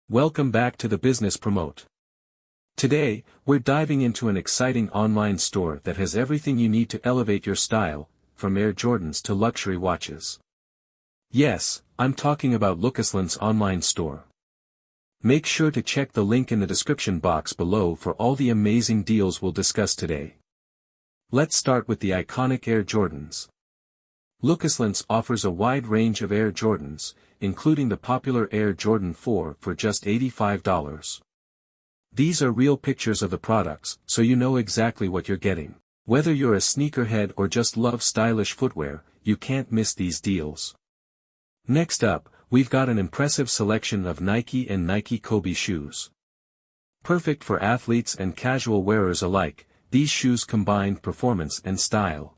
Welcome back to the Business Promote. Today, we're diving into an exciting online store that has everything you need to elevate your style, from Air Jordans to luxury watches. Yes, I'm talking about Lukasland's online store. Make sure to check the link in the description box below for all the amazing deals we'll discuss today. Let's start with the iconic Air Jordans. Lukasland's offers a wide range of Air Jordans, including the popular Air Jordan 4 for just $85. These are real pictures of the products, so you know exactly what you're getting. Whether you're a sneakerhead or just love stylish footwear, you can't miss these deals. Next up, we've got an impressive selection of Nike and Nike Kobe shoes. Perfect for athletes and casual wearers alike, these shoes combine performance and style.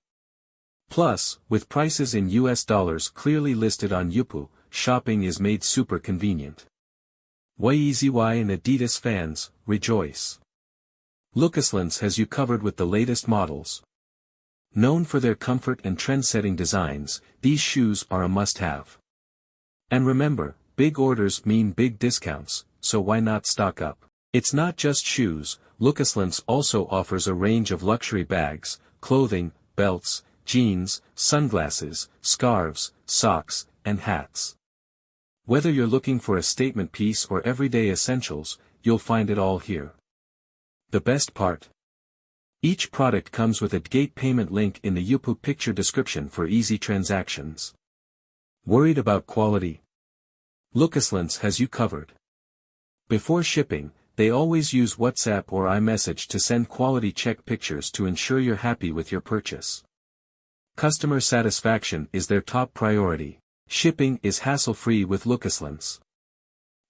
Plus, with prices in US dollars clearly listed on Youpo, shopping is made super convenient. YEZY and Adidas fans, rejoice. Lukasland's has you covered with the latest models. Known for their comfort and trend-setting designs, these shoes are a must-have. And remember, big orders mean big discounts, so why not stock up? It's not just shoes, Lukasland's also offers a range of luxury bags, clothing, belts, jeans, sunglasses, scarves, socks, and hats. Whether you're looking for a statement piece or everyday essentials, you'll find it all here. The best part? Each product comes with a gate payment link in the Youpo picture description for easy transactions. Worried about quality? Lukasland's has you covered. Before shipping, they always use WhatsApp or iMessage to send quality check pictures to ensure you're happy with your purchase. Customer satisfaction is their top priority. Shipping is hassle-free with Lukasland's.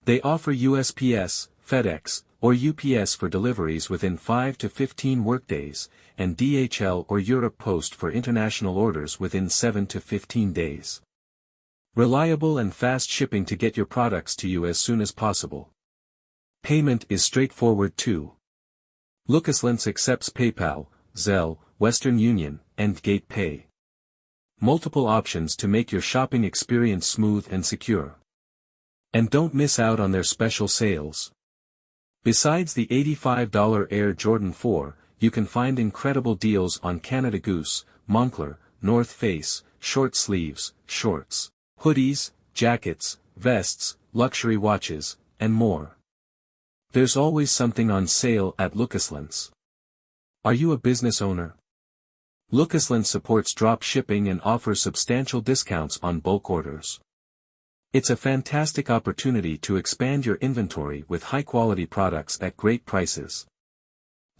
They offer USPS, FedEx, or UPS for deliveries within 5 to 15 workdays, and DHL or Europe Post for international orders within 7 to 15 days. Reliable and fast shipping to get your products to you as soon as possible. Payment is straightforward too. Lukasland's accepts PayPal, Zelle, Western Union, and Gate Pay. Multiple options to make your shopping experience smooth and secure. And don't miss out on their special sales. Besides the $85 Air Jordan 4, you can find incredible deals on Canada Goose, Moncler, North Face, short sleeves, shorts, hoodies, jackets, vests, luxury watches, and more. There's always something on sale at Lukasland's. Are you a business owner? Lukasland's supports drop shipping and offers substantial discounts on bulk orders. It's a fantastic opportunity to expand your inventory with high-quality products at great prices.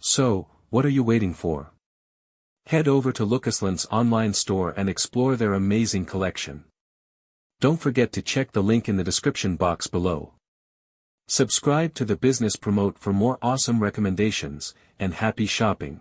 So, what are you waiting for? Head over to Lukasland's online store and explore their amazing collection. Don't forget to check the link in the description box below. Subscribe to the Business Promote for more awesome recommendations, and happy shopping.